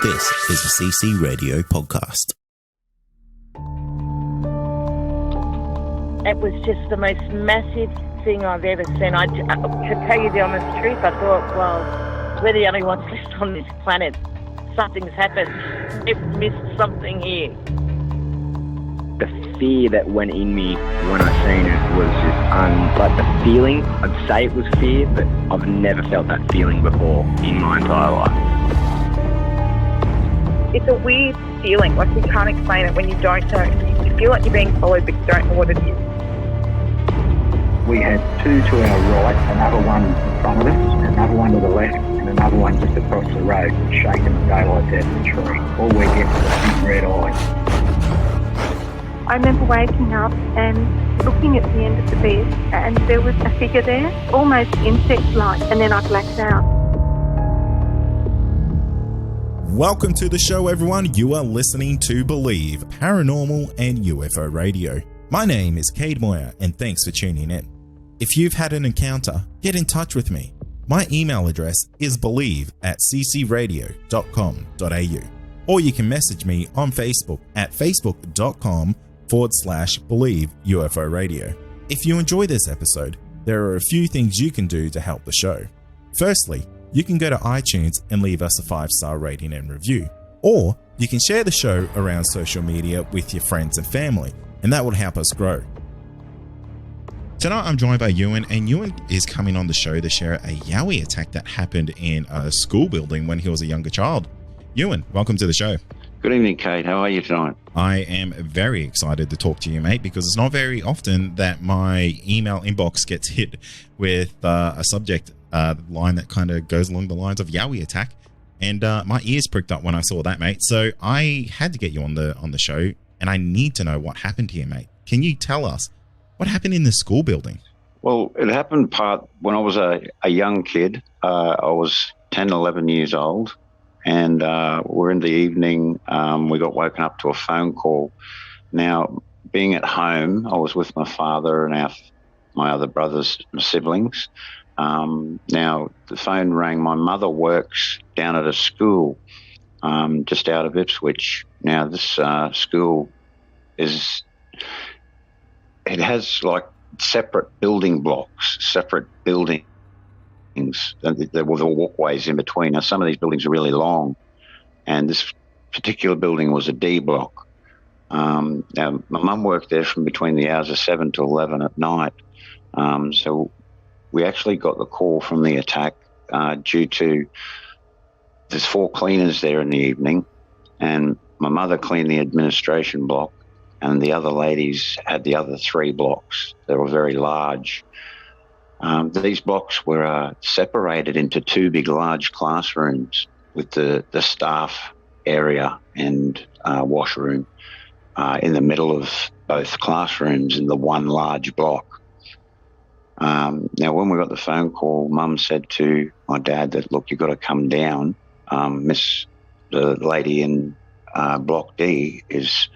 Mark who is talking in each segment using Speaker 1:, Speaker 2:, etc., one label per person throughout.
Speaker 1: This is a CC Radio podcast.
Speaker 2: It was just the most massive thing I've ever seen. To tell you the honest truth, I thought, well, we're the only ones left on this planet. Something's happened. We've missed something here.
Speaker 3: The fear that went in me when I seen it was just like the feeling. I'd say it was fear, but I've never felt that feeling before in my entire life.
Speaker 4: It's a weird feeling, like you can't explain it when you don't know. You feel like you're being followed, but you don't know what it is.
Speaker 5: We had two to our right, another one in front of us, another one to the left, and another one just across the road, shaking the daylight out of the tree. All we get was a big red eye.
Speaker 4: I remember waking up and looking at the end of the bed, and there was a figure there, almost insect-like, and then I blacked out.
Speaker 1: Welcome to the show, everyone. You are listening to Believe, Paranormal and UFO Radio. My name is Cade Moyer, and thanks for tuning in. If you've had an encounter, get in touch with me. My email address is believe@ccradio.com.au, or you can message me on Facebook at facebook.com/Believe UFO Radio. If you enjoy this episode, there are a few things you can do to help the show. Firstly, you can go to iTunes and leave us a 5-star rating and review, or you can share the show around social media with your friends and family, and that will help us grow. Tonight I'm joined by Ewan, and Ewan is coming on the show to share a Yowie attack that happened in a school building when he was a younger child. Ewan, welcome to the show.
Speaker 6: Good evening, Kate. How are you tonight?
Speaker 1: I am very excited to talk to you, mate, because it's not very often that my email inbox gets hit with a subject line that kind of goes along the lines of Yowie attack, and my ears pricked up when I saw that, mate. So I had to get you on the show, and I need to know what happened here, mate. Can you tell us what happened in the school building?
Speaker 6: Well, it happened when I was a young kid. I was 10, 11 years old, and we're in the evening. We got woken up to a phone call. Now, being at home, I was with my father and my other brothers and siblings. Now, the phone rang. My mother works down at a school just out of Ipswich. Now, this school it has like separate building blocks, separate buildings. There were walkways in between. Now, some of these buildings are really long, and this particular building was a D block. Now, my mum worked there from between the hours of 7 to 11 at night. So we actually got the call from the attack due to there's 4 cleaners there in the evening, and my mother cleaned the administration block, and the other ladies had the other 3 blocks. They were very large. These blocks were separated into 2 big, large classrooms with the staff area and washroom in the middle of both classrooms in the one large block. Now, when we got the phone call, Mum said to my dad that, look, you've got to come down. The lady in Block D is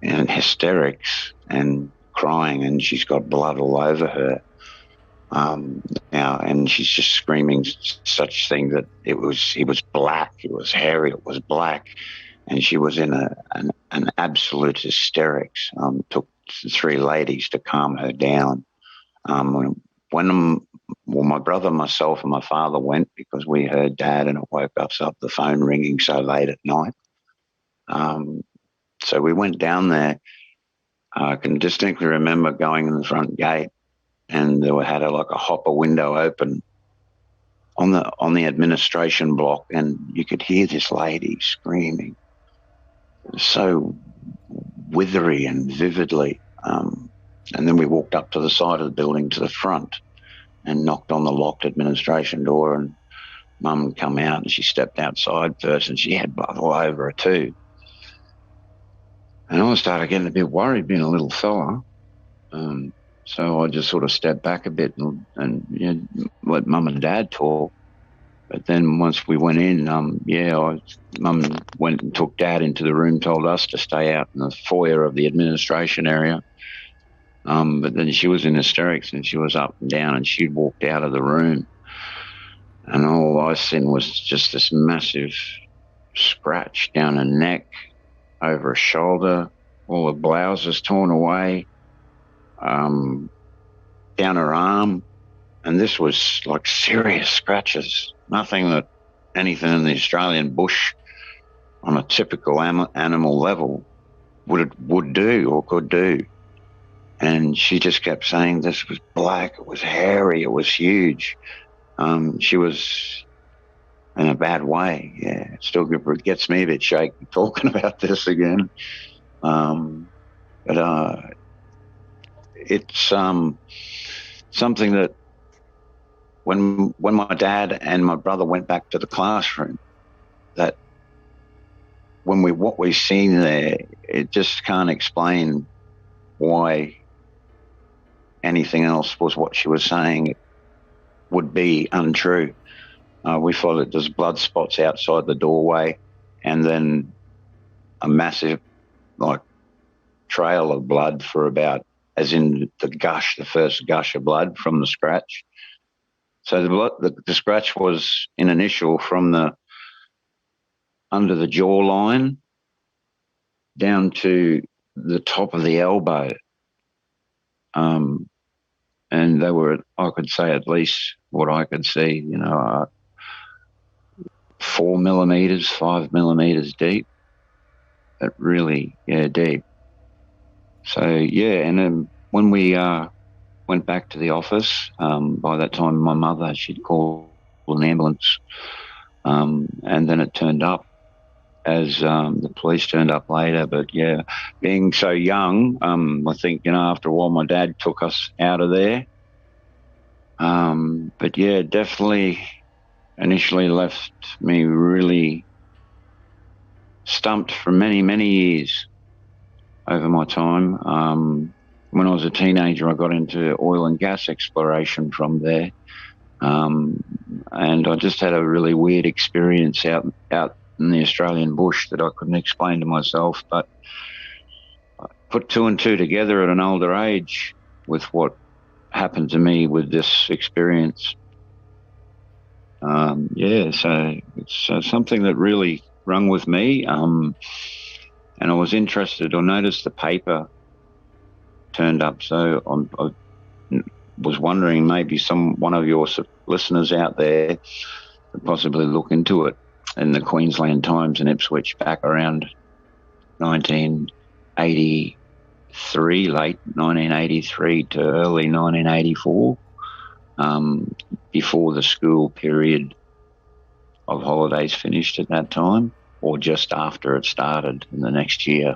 Speaker 6: in hysterics and crying, and she's got blood all over her. Now, and she's just screaming such thing that he was black, it was hairy, it was black, and she was in an absolute hysterics. Took 3 ladies to calm her down. When my brother, myself, and my father went because we heard Dad, and it woke us up, the phone ringing so late at night. So we went down there. I can distinctly remember going in the front gate, and they had a hopper window open on the administration block, and you could hear this lady screaming so withery and vividly. And then we walked up to the side of the building to the front and knocked on the locked administration door, and Mum come out, and she stepped outside first, and she had blood all over her too. And I started getting a bit worried, being a little fella. So I just sort of stepped back a bit and let Mum and Dad talk. But then once we went in, Mum went and took Dad into the room, told us to stay out in the foyer of the administration area. But then she was in hysterics, and she was up and down, and she'd walked out of the room. And all I seen was just this massive scratch down her neck, over her shoulder, all her blouse is torn away, down her arm. And this was like serious scratches, nothing that anything in the Australian bush on a typical animal level would do or could do. And she just kept saying this was black, it was hairy, it was huge. She was in a bad way, yeah. It still gets me a bit shaky talking about this again. But it's something that when my dad and my brother went back to the classroom, that what we've seen there, it just can't explain why anything else was what she was saying would be untrue. We thought that there's blood spots outside the doorway and then a massive trail of blood for about, as in the first gush of blood from the scratch. So the scratch was in initial from under the jawline down to the top of the elbow. And they were, I could say, at least what I could see, 4 millimeters, 5 millimeters deep. It really, deep. So, and then when we went back to the office, by that time my mother, she'd called an ambulance, and then it turned up as the police turned up later. But, being so young, I think, after a while my dad took us out of there. But, definitely initially left me really stumped for many, many years over my time. When I was a teenager, I got into oil and gas exploration from there. And I just had a really weird experience out in the Australian bush that I couldn't explain to myself. But I put two and two together at an older age with what happened to me with this experience. So it's something that really rung with me. And I was interested. I noticed the paper turned up, so I was wondering maybe one of your listeners out there could possibly look into it. In the Queensland Times in Ipswich back around 1983, late 1983 to early 1984, before the school period of holidays finished at that time, or just after it started in the next year.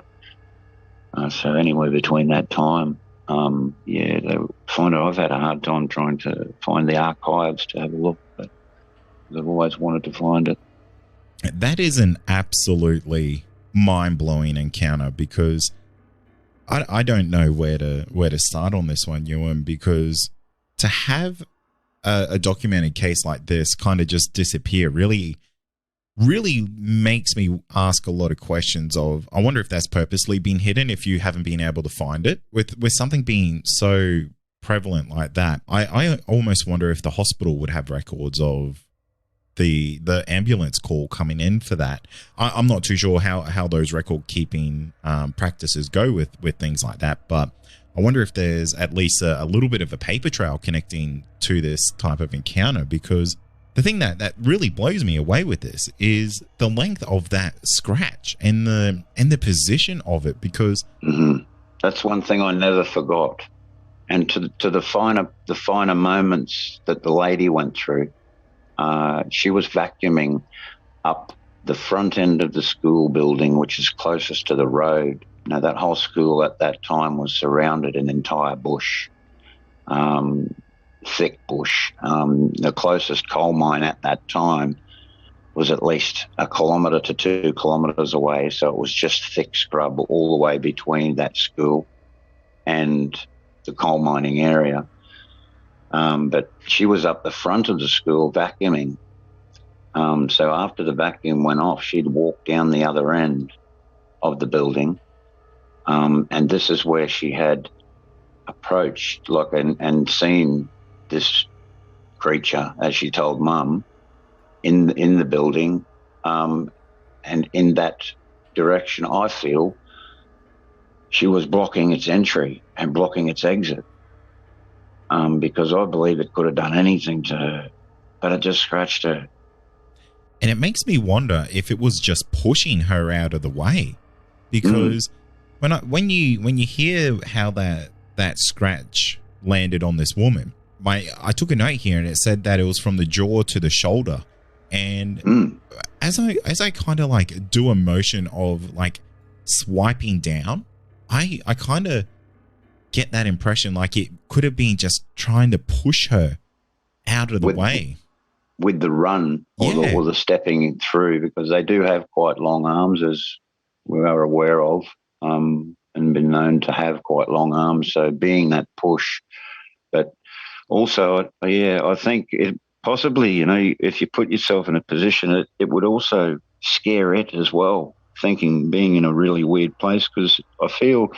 Speaker 6: So anywhere between that time, I've had a hard time trying to find the archives to have a look, but I've always wanted to find it.
Speaker 1: That is an absolutely mind-blowing encounter, because I don't know where to start on this one, Ewan, because to have a documented case like this kind of just disappear really makes me ask a lot of questions of, I wonder if that's purposely been hidden if you haven't been able to find it. With something being so prevalent like that, I almost wonder if the hospital would have records of the ambulance call coming in for that. I'm not too sure how those record keeping practices go with things like that, but I wonder if there's at least a little bit of a paper trail connecting to this type of encounter, because the thing that really blows me away with this is the length of that scratch and the position of it, because
Speaker 6: that's one thing I never forgot. And to the finer moments that the lady went through. She was vacuuming up the front end of the school building, which is closest to the road. Now, that whole school at that time was surrounded in entire bush, thick bush. The closest coal mine at that time was at least 1 kilometre to 2 kilometres away, so it was just thick scrub all the way between that school and the coal mining area. But she was up the front of the school vacuuming. So after the vacuum went off, she'd walk down the other end of the building. And this is where she had approached and seen this creature, as she told Mum, in the building. and in that direction, I feel she was blocking its entry and blocking its exit, because I believe it could have done anything to her, but it just scratched her.
Speaker 1: And it makes me wonder if it was just pushing her out of the way, because when you hear how that scratch landed on this woman, I took a note here and it said that it was from the jaw to the shoulder, and as I kind of like do a motion of like swiping down, I kind of get that impression like it could have been just trying to push her out of the way.
Speaker 6: With the run or the stepping through, because they do have quite long arms, as we are aware of, and been known to have quite long arms. So being that push, but also, I think it possibly, if you put yourself in a position, it would also scare it as well, being in a really weird place, because I feel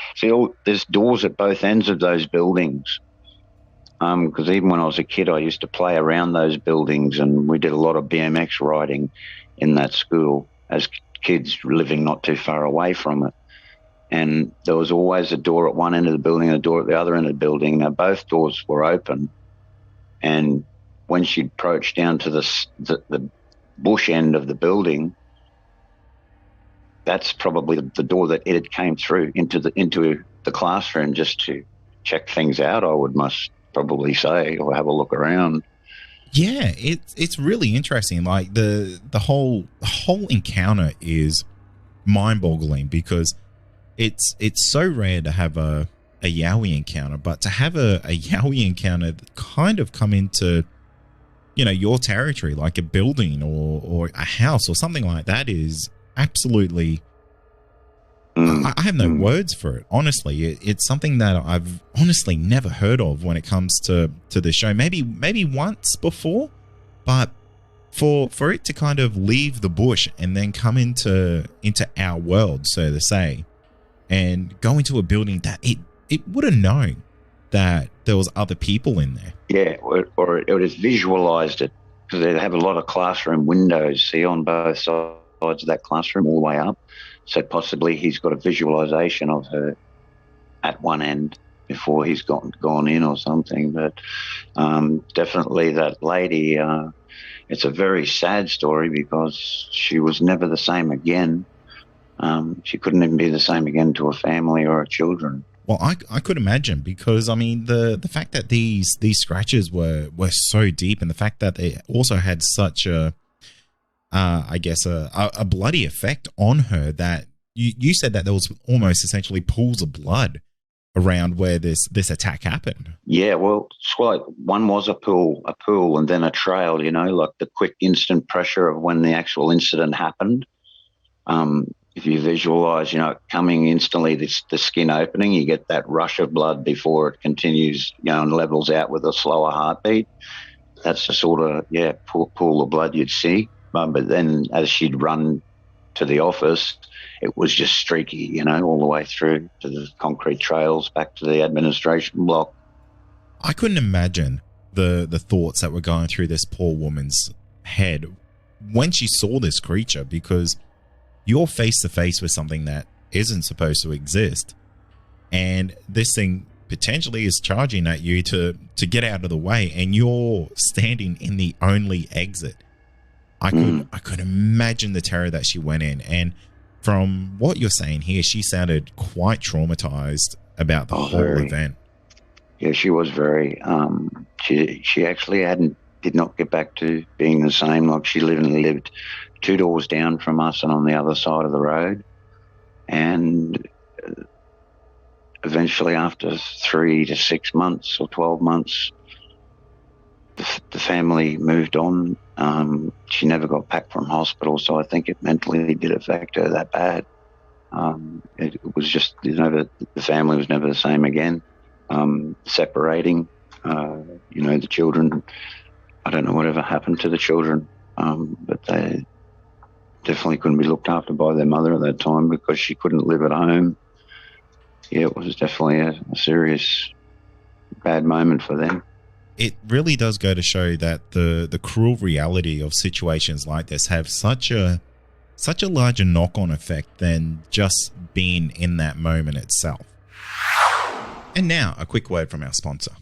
Speaker 6: there's doors at both ends of those buildings. Because even when I was a kid, I used to play around those buildings, and we did a lot of BMX riding in that school as kids living not too far away from it. And there was always a door at one end of the building and a door at the other end of the building. Now, both doors were open. And when she'd approached down to the bush end of the building, that's probably the door that it had came through into the classroom just to check things out, I must probably say, or have a look around.
Speaker 1: Yeah, it's really interesting. Like the whole encounter is mind-boggling, because it's so rare to have a Yowie encounter, but to have a Yowie encounter kind of come into your territory, like a building or a house or something like that, is absolutely I have no words for it, honestly. It's something that I've honestly never heard of when it comes to the show. Maybe once before, but for it to kind of leave the bush and then come into our world, so to say, and go into a building that it would have known that there was other people in there.
Speaker 6: Yeah, or it would have visualized it, because they have a lot of classroom windows, see, on both sides of that classroom all the way up. So possibly he's got a visualization of her at one end before he's gone in or something. But definitely that lady, it's a very sad story, because she was never the same again. She couldn't even be the same again to her family or her children.
Speaker 1: Well, I could imagine, because I mean the fact that these scratches were so deep, and the fact that they also had such a a bloody effect on her, that you said that there was almost essentially pools of blood around where this attack happened. Yeah, well, it's like one was a pool, and then a trail, like the quick instant pressure of when the actual incident happened. If you visualize, coming instantly, the skin opening, you get that rush of blood before it continues, and levels out with a slower heartbeat. That's the sort of, pool of blood you'd see. But then as she'd run to the office, it was just streaky, all the way through to the concrete trails back to the administration block. I couldn't imagine the thoughts that were going through this poor woman's head when she saw this creature, because you're face to face with something that isn't supposed to exist, and this thing potentially is charging at you to get out of the way, and you're standing in the only exit. I could imagine the terror that she went in, and from what you're saying here, she sounded quite traumatized about the whole event. Yeah, she was very. She actually did not get back to being the same. Like, she lived 2 doors down from us and on the other side of the road, and eventually, after 3 to 6 months or 12 months, the family moved on. She never got back from hospital, so I think it mentally did affect her that bad. It was just, the family was never the same again. Separating, the children, I don't know whatever happened to the children, but they definitely couldn't be looked after by their mother at that time, because she couldn't live at home. Yeah, it was definitely a serious bad moment for them. It really does go to show that the cruel reality of situations like this have such a such a larger knock-on effect than just being in that moment itself. And now, a quick word from our sponsor.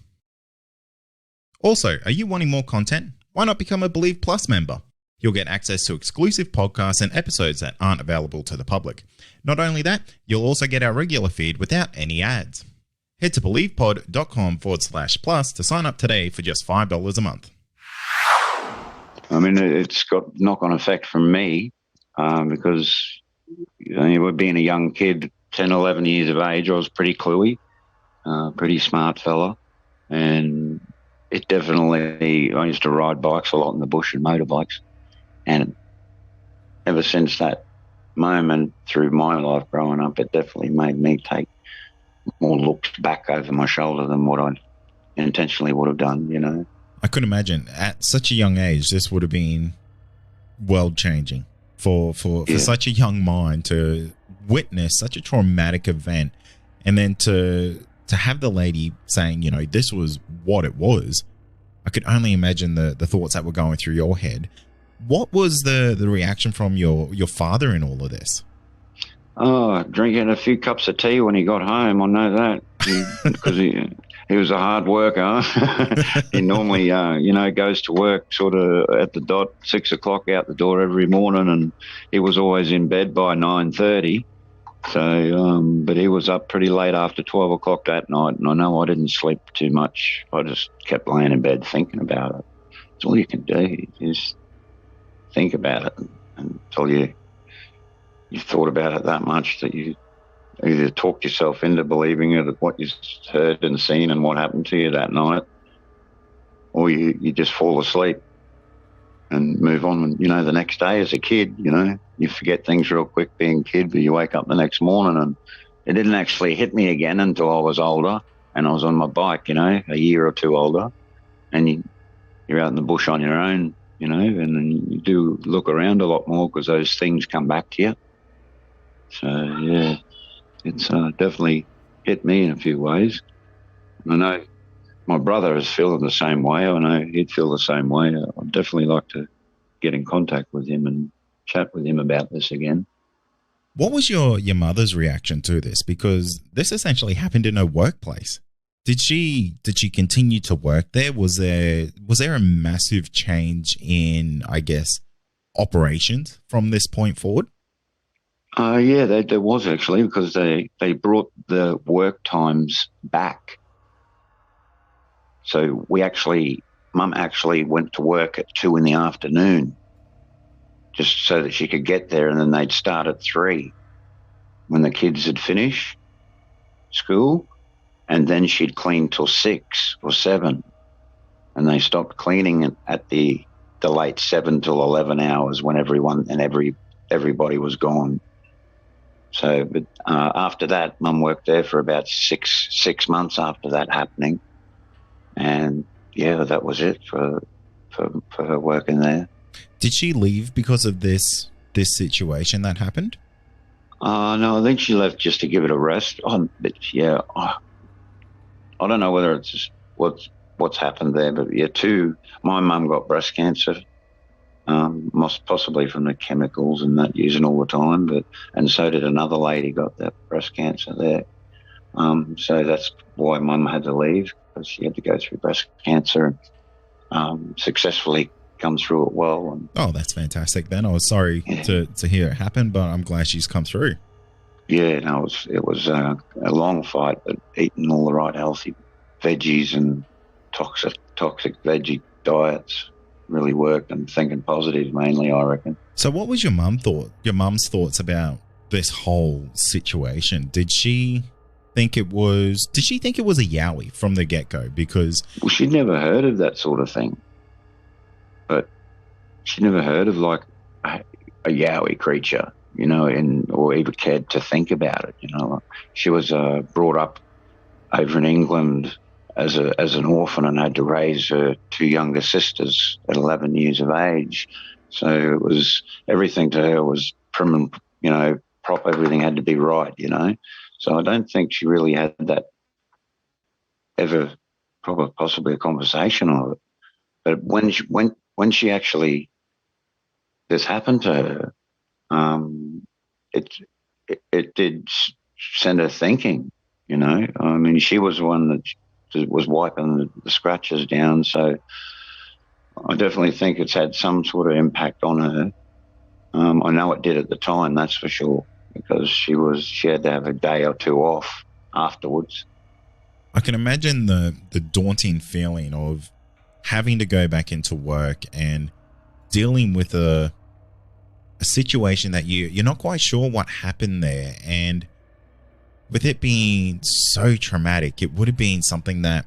Speaker 1: Also, are you wanting more content? Why not become a Believe Plus member? You'll get access to exclusive podcasts and episodes that aren't available to the public. Not only that, you'll also get our regular feed without any ads. Head to believepod.com/plus to sign up today for just $5 a month.
Speaker 6: I mean, it's got knock-on effect from me because, being a young kid, 10, 11 years of age, I was pretty cluey, pretty smart fella. And it definitely, I used to ride bikes a lot in the bush and motorbikes. And ever since that moment through my life growing up, it definitely made me take more looks back over my shoulder than what I intentionally would have done,
Speaker 1: I could imagine at such a young age, this would have been world-changing for such a young mind to witness such a traumatic event, and then to have the lady saying, this was what it was. I could only imagine the thoughts that were going through your head. What was the reaction from your father in all of this?
Speaker 6: Oh, drinking a few cups of tea when he got home. I know that because he was a hard worker. He normally, goes to work sort of at the dot, 6 o'clock out the door every morning, and he was always in bed by 9:30. So, but he was up pretty late after 12 o'clock that night, and I know I didn't sleep too much. I just kept laying in bed thinking about it. That's all you can do. Just think about it until you've thought about it that much that you either talked yourself into believing it, what you heard and seen and what happened to you that night, or you just fall asleep and move on. And, the next day as a kid, you forget things real quick being a kid, but you wake up the next morning and it didn't actually hit me again until I was older and I was on my bike, a year or two older, and you're out in the bush on your own, and then you do look around a lot more because those things come back to you. So, yeah, it's definitely hit me in a few ways. I know my brother is feeling the same way. I know he'd feel the same way. I'd definitely like to get in contact with him and chat with him about this again.
Speaker 1: What was your mother's reaction to this? Because this essentially happened in her workplace. Did she continue to work there? Was there a massive change in, I guess, operations from this point forward?
Speaker 6: Yeah, there was actually, because they brought the work times back. So Mum actually went to work at 2 p.m, just so that she could get there, and then they'd start at 3 when the kids had finished school, and then she'd clean till 6 or 7, and they stopped cleaning at the late 7 till 11 hours when everybody was gone. So, but after that, Mum worked there for about six months after that happening, and yeah, that was it for her working there.
Speaker 1: Did she leave because of this situation that happened?
Speaker 6: No, I think she left just to give it a rest. But yeah, I don't know whether it's just what's happened there, but yeah, my mum got breast cancer. Most possibly from the chemicals and that using all the time, and so did another lady got that breast cancer there. So that's why Mum had to leave, because she had to go through breast cancer and successfully come through it well. And,
Speaker 1: oh, that's fantastic. Then I was sorry to hear it happen, but I'm glad she's come through.
Speaker 6: Yeah, no, it was a long fight, but eating all the right healthy veggies and toxic veggie diets really worked, and thinking positive mainly, I reckon.
Speaker 1: So what was your mum's thoughts about this whole situation? Did she think it was a Yowie from the get-go? Because
Speaker 6: she'd never heard of that sort of thing, but she'd never heard of like a Yowie creature, or even cared to think about it. She was brought up over in England as an orphan and had to raise her 2 younger sisters at 11 years of age. So it was, everything to her was prim and, proper. Everything had to be right, So I don't think she really had that ever, probably possibly a conversation of it. But when she actually, this happened to her, it, it did send her thinking, you know. I mean, she was the one that was wiping the scratches down, so I definitely think it's had some sort of impact on her. I know it did at the time, that's for sure, because she had to have a day or two off afterwards.
Speaker 1: I can imagine the daunting feeling of having to go back into work and dealing with a situation that you're not quite sure what happened there, and with it being so traumatic, it would have been something that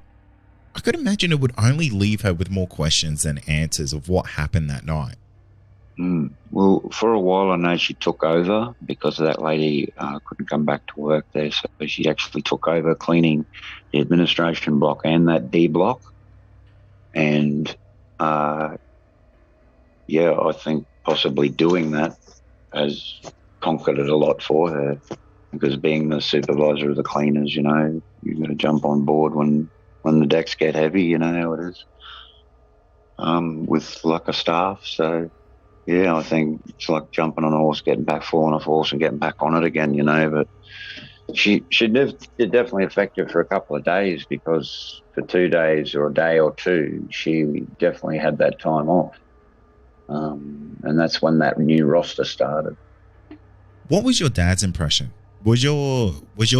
Speaker 1: I could imagine it would only leave her with more questions than answers of what happened that night.
Speaker 6: Well, for a while I know she took over because that lady couldn't come back to work there, so she actually took over cleaning the administration block and that D block. And I think possibly doing that has conquered it a lot for her, because being the supervisor of the cleaners, you know, you've got to jump on board when the decks get heavy, you know how it is, with like a staff. So yeah, I think it's like jumping on a horse, getting back, falling off a horse and getting back on it again, you know. But it definitely affected her for a couple of days, because for 2 days or a day or two, she definitely had that time off. And that's when that new roster started.
Speaker 1: What was your dad's impression? Was your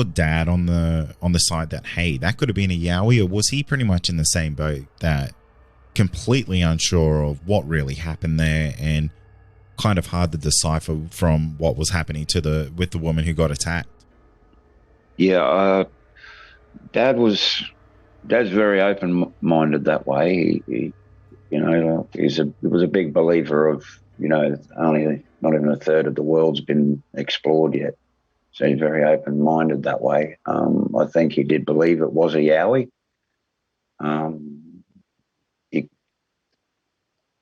Speaker 1: dad on the side that, hey, that could have been a Yowie, or was he pretty much in the same boat, that completely unsure of what really happened there and kind of hard to decipher from what was happening with the woman who got attacked?
Speaker 6: Yeah, Dad's very open-minded that way. He you know, he was a big believer of, you know, only not even a third of the world's been explored yet. So he's very open-minded that way. I think he did believe it was a Yowie.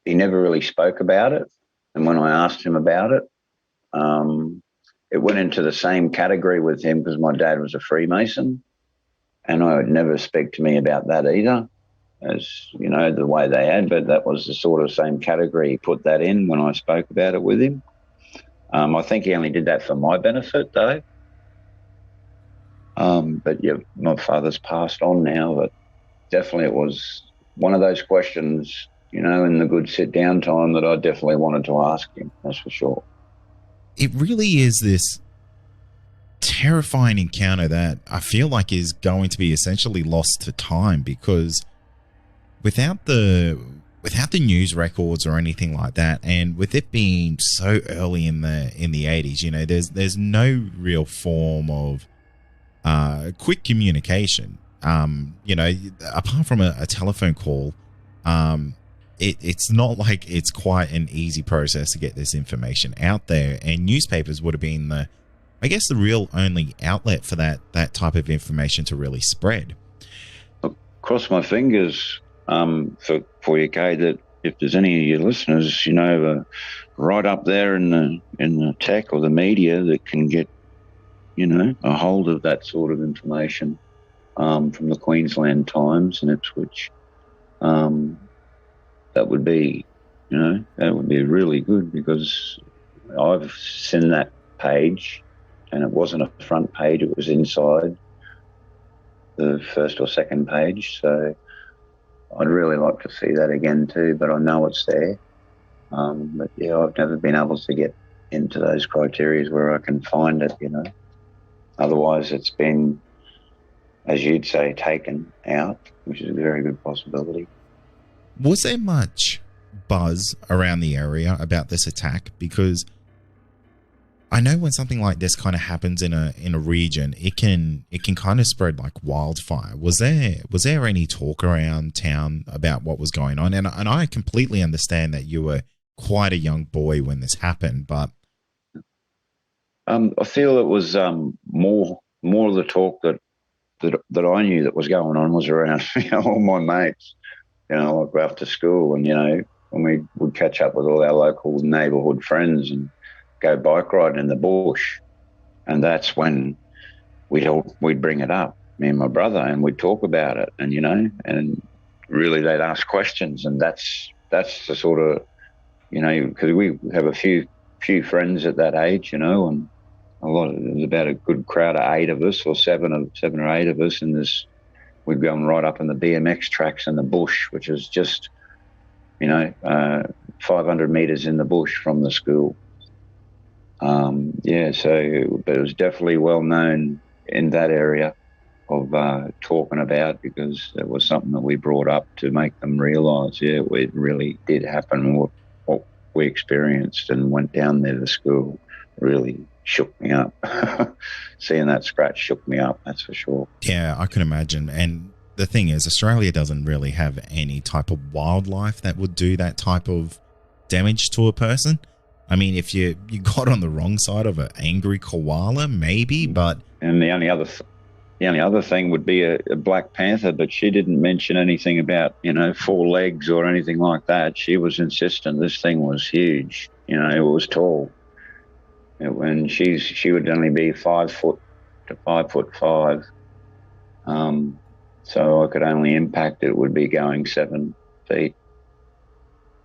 Speaker 6: He never really spoke about it. And when I asked him about it, it went into the same category with him, because my dad was a Freemason, and I would never speak to me about that either, as, you know, the way they had, but that was the sort of same category. He put that in when I spoke about it with him. I think he only did that for my benefit, though. But yeah, my father's passed on now, but definitely it was one of those questions, you know, in the good sit-down time, that I definitely wanted to ask him, that's for sure.
Speaker 1: It really is this terrifying encounter that I feel like is going to be essentially lost to time, because without the news records or anything like that, and with it being so early in the 80s, you know, there's no real form of quick communication. You know, apart from a telephone call, it's not like it's quite an easy process to get this information out there, and newspapers would have been the real only outlet for that type of information to really spread.
Speaker 6: Cross my fingers for you, Kay, that if there's any of your listeners, you know, right up there in the tech or the media that can get, you know, a hold of that sort of information from the Queensland Times and Ipswich, that would be, you know, that would be really good, because I've seen that page, and it wasn't a front page, it was inside the first or second page. So I'd really like to see that again too, but I know it's there. But yeah, I've never been able to get into those criteria where I can find it, you know. Otherwise it's been, as you'd say, taken out, which is a very good possibility.
Speaker 1: Was there much buzz around the area about this attack? Because I know when something like this kind of happens in a region, it can kind of spread like wildfire. Was there any talk around town about what was going on? And I completely understand that you were quite a young boy when this happened, but
Speaker 6: I feel it was more of the talk that I knew that was going on was around, you know, all my mates, you know, like after school, and, you know, when we would catch up with all our local neighbourhood friends and go bike riding in the bush, and that's when we'd bring it up, me and my brother, and we'd talk about it, and, you know, and really they'd ask questions, and that's the sort of, you know, because we have a few
Speaker 3: few friends at that age, you know, and there was about a good crowd of 8 of us, or 7 or 8 of us, and we'd gone right up in the BMX tracks in the bush, which was just, 500 metres in the bush from the school. But it was definitely well known in that area of talking about, because it was something that we brought up to make them realise, it really did happen. What we experienced and went down there to school really shook me up. Seeing that scratch shook me up, that's for sure.
Speaker 1: Yeah, I can imagine. And the thing is, Australia doesn't really have any type of wildlife that would do that type of damage to a person. I mean, if you got on the wrong side of an angry koala, maybe, but...
Speaker 3: And the only other thing would be a black panther, but she didn't mention anything about, 4 legs or anything like that. She was insistent this thing was huge. It was tall. And she would only be 5 foot to 5'5". So I could only impact it would be going 7 feet,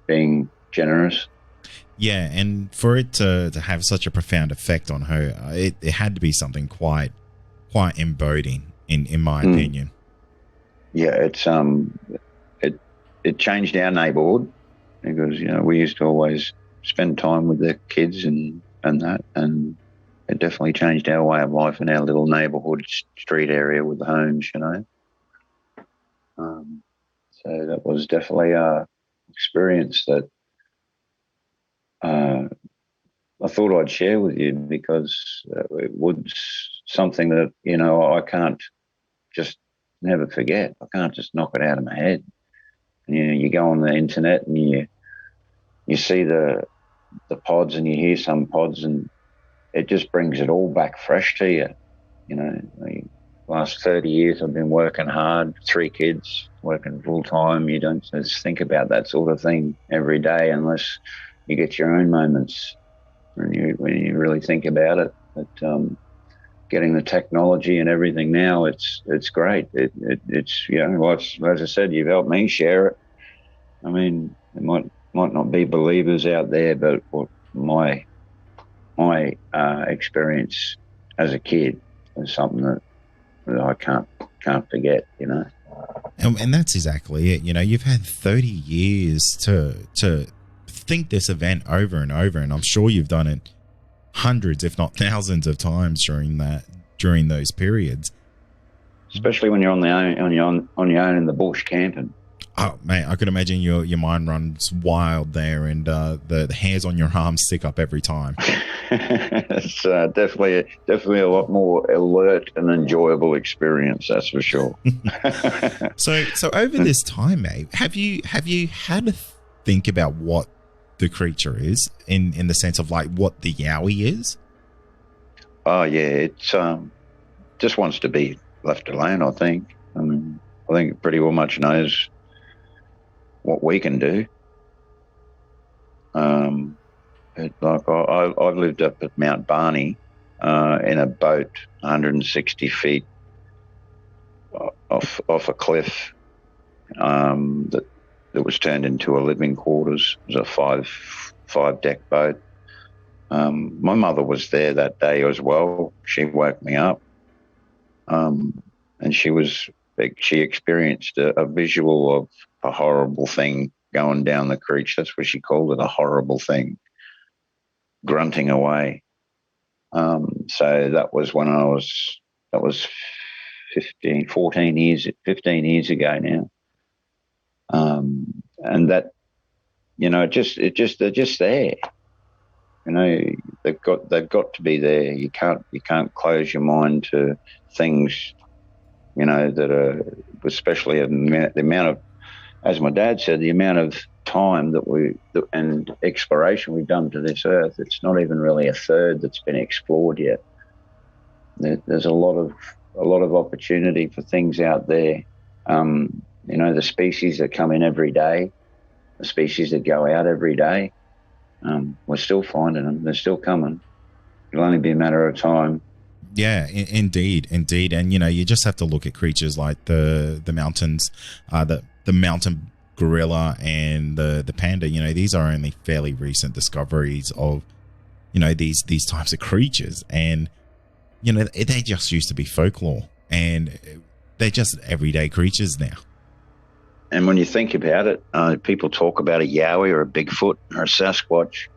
Speaker 3: being generous.
Speaker 1: Yeah, and for it to have such a profound effect on her, it had to be something quite embodying, in my opinion.
Speaker 3: Yeah, it changed our neighbourhood, because we used to always spend time with the kids and that, and it definitely changed our way of life in our little neighbourhood street area with the homes. So that was definitely a experience that I thought I'd share with you, because it was something that, I can't just never forget. I can't just knock it out of my head. And, you go on the internet and you see the pods, and you hear some pods, and it just brings it all back fresh to you. The last 30 years I've been working hard, 3 kids, working full time. You don't just think about that sort of thing every day unless you get your own moments when you really think about it. But getting the technology and everything now, it's great. It's as I said, you've helped me share it. I mean, it might not be believers out there, but what my experience as a kid was something that I can't forget.
Speaker 1: And that's exactly it. You've had 30 years to think this event over and over, and I'm sure you've done it hundreds, if not thousands, of times during those periods.
Speaker 3: Especially when you're on your own in the bush camping.
Speaker 1: Oh mate, I could imagine your mind runs wild there, and the hairs on your arms stick up every time.
Speaker 3: It's definitely a lot more alert and enjoyable experience, that's for sure.
Speaker 1: So over this time, mate, have you had to think about what the creature is in the sense of like what the Yowie is?
Speaker 3: Oh yeah, it's just wants to be left alone. I think it pretty well much knows what we can do. I've lived up at Mount Barney in a boat 160 feet off a cliff that was turned into a living quarters. It was a five deck boat. My mother was there that day as well. She woke me up, and she experienced a visual of a horrible thing going down the creek. That's what she called it, a horrible thing, grunting away. So that was when that was 15 years ago now. And that, they're just there. They've got to be there. You can't close your mind to things, that are, especially the amount of, as my dad said, the amount of time and exploration we've done to this earth. It's not even really a third that's been explored yet. There's a lot of opportunity for things out there. The species that come in every day, the species that go out every day, we're still finding them. They're still coming. It'll only be a matter of time.
Speaker 1: Yeah, indeed. And, you just have to look at creatures like the mountains, the mountain gorilla and the panda. These are only fairly recent discoveries of these types of creatures, and they just used to be folklore, and they're just everyday creatures now.
Speaker 6: And when you think about it, people talk about a Yowie or a Bigfoot or a Sasquatch.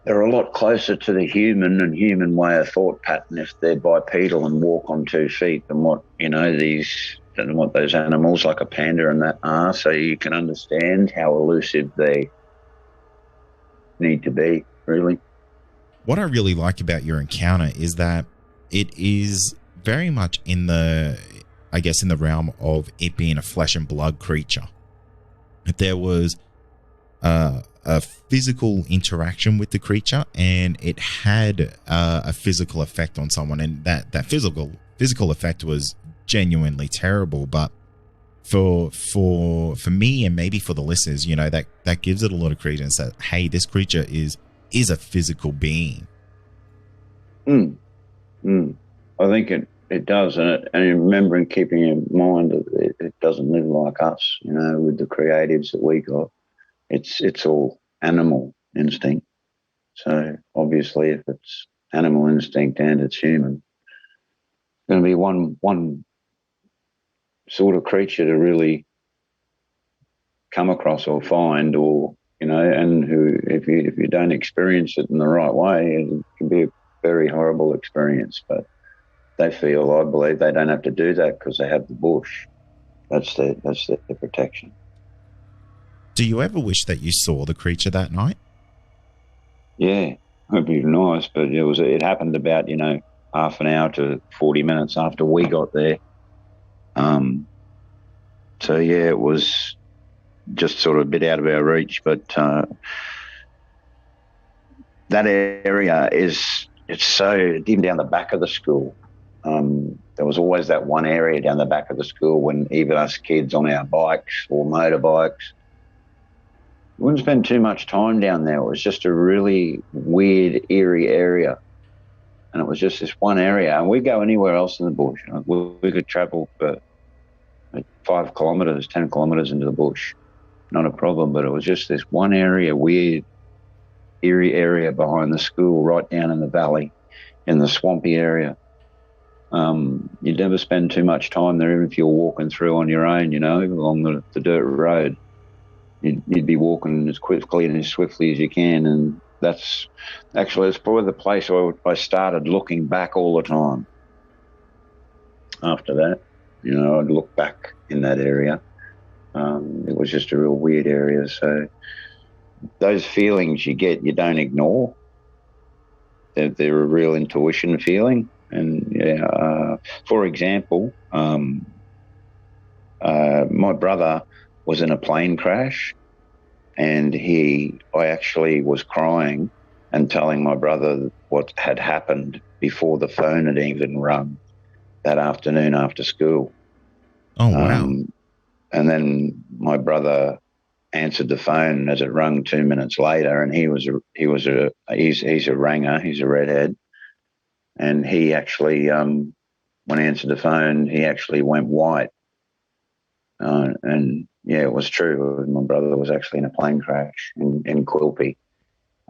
Speaker 6: They're a lot closer to the human way of thought pattern if they're bipedal and walk on 2 feet than what those animals like a panda and that are. So you can understand how elusive they need to be, really.
Speaker 1: What I really like about your encounter is that it is very much in the realm of it being a flesh and blood creature. There was a physical interaction with the creature, and it had a physical effect on someone, and that physical effect was genuinely terrible. But for me, and maybe for the listeners, that gives it a lot of credence that, hey, this creature is a physical being.
Speaker 3: I think it does, and remembering, keeping in mind that it doesn't live like us, with the creatives that we got. It's all animal instinct. So obviously, if it's animal instinct and it's human, it's going to be one sort of creature to really come across or find, or and who, if you don't experience it in the right way, it can be a very horrible experience. But I believe they don't have to do that because they have the bush. That's their protection.
Speaker 1: Do you ever wish that you saw the creature that night?
Speaker 3: Yeah, it'd be nice, but it happened about half an hour to 40 minutes after we got there. So yeah, it was just sort of a bit out of our reach, but that area it's so, even down the back of the school. There was always that one area down the back of the school when even us kids on our bikes or motorbikes, we wouldn't spend too much time down there. It was just a really weird, eerie area. And it was just this one area. And we'd go anywhere else in the bush. We could travel for 5 kilometres, 10 kilometres into the bush. Not a problem. But it was just this one area, weird, eerie area behind the school, right down in the valley, in the swampy area. You'd never spend too much time there, even if you're walking through on your own, along the dirt road. You'd be walking as quickly and as swiftly as you can, and it's probably the place I started looking back all the time. After that, I'd look back in that area. It was just a real weird area. So those feelings you get, you don't ignore. They're a real intuition feeling. And for example, my brother was in a plane crash, and I actually was crying and telling my brother what had happened before the phone had even rung that afternoon after school.
Speaker 1: Oh, wow.
Speaker 3: And then my brother answered the phone as it rung 2 minutes later, and he's a ranger, he's a redhead, and he actually when he answered the phone, he actually went white. And yeah, it was true. My brother was actually in a plane crash in Quilpie,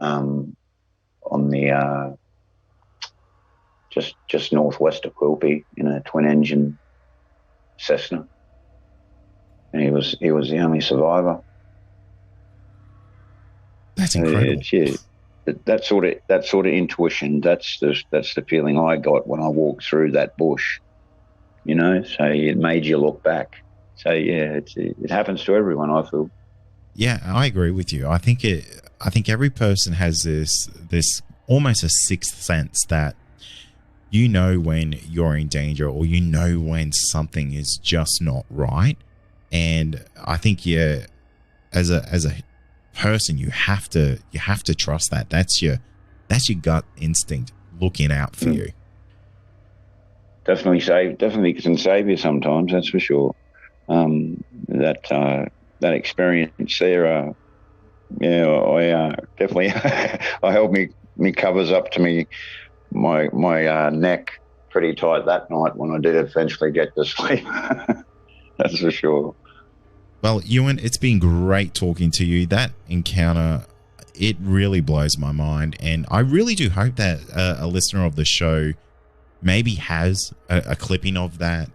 Speaker 3: on the just northwest of Quilpie, in a twin-engine Cessna, and he was the only survivor.
Speaker 1: That's incredible.
Speaker 3: That sort of intuition. That's the feeling I got when I walked through that bush. So it made you look back. So yeah, it happens to everyone, I feel.
Speaker 1: Yeah, I agree with you. I think every person has this almost a sixth sense that when you're in danger, or when something is just not right. And I think as a person, you have to trust that. That's your gut instinct looking out for you.
Speaker 3: Definitely can save you sometimes, that's for sure. That experience there, I definitely I held me covers up to my neck pretty tight that night when I did eventually get to sleep. That's for sure.
Speaker 1: Well, Ewan, it's been great talking to you. That encounter, it really blows my mind. And I really do hope that a listener of the show maybe has a clipping of that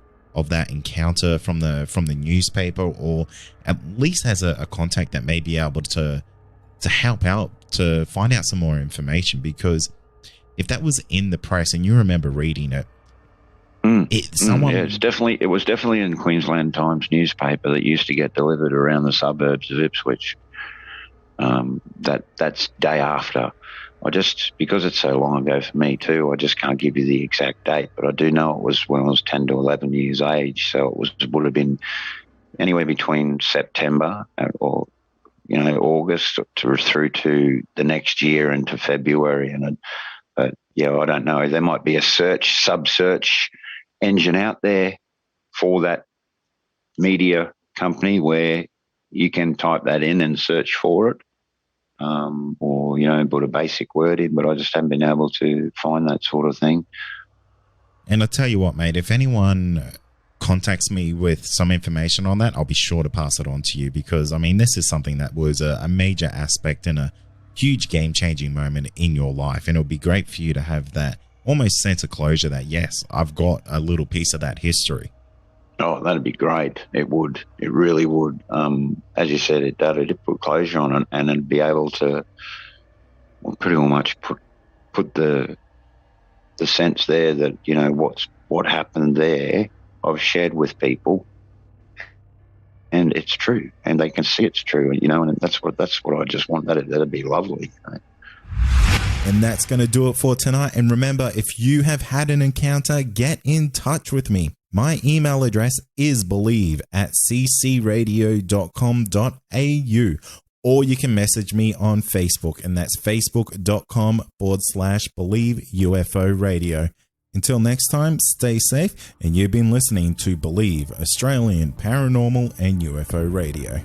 Speaker 1: encounter from the newspaper, or at least has a contact that may be able to help out to find out some more information. Because if that was in the press and you remember reading it,
Speaker 3: it was definitely in Queensland Times newspaper that used to get delivered around the suburbs of Ipswich. That's day after. Because it's so long ago for me too, I just can't give you the exact date, but I do know it was when I was 10 to 11 years age. So it would have been anywhere between September or August through to the next year into February. But I don't know. There might be a sub-search engine out there for that media company where you can type that in and search for it, or put a basic word in. But I just haven't been able to find that sort of thing.
Speaker 1: And I tell you what, mate, if anyone contacts me with some information on that, I'll be sure to pass it on to you, because I mean, this is something that was a major aspect and a huge game-changing moment in your life, and it'll be great for you to have that almost sense of closure that, yes, I've got a little piece of that history.
Speaker 3: Oh, that'd be great. It would. It really would. As you said, it put closure on it, and it'd be able to pretty much put the sense there that, what happened there, I've shared with people, and it's true, and they can see it's true, and that's what I just want. That'd be lovely.
Speaker 1: And that's going to do it for tonight. And remember, if you have had an encounter, get in touch with me. My email address is believe@ccradio.com.au, or you can message me on Facebook, and that's facebook.com/Believe UFO Radio. Until next time, stay safe, and you've been listening to Believe Australian Paranormal and UFO Radio.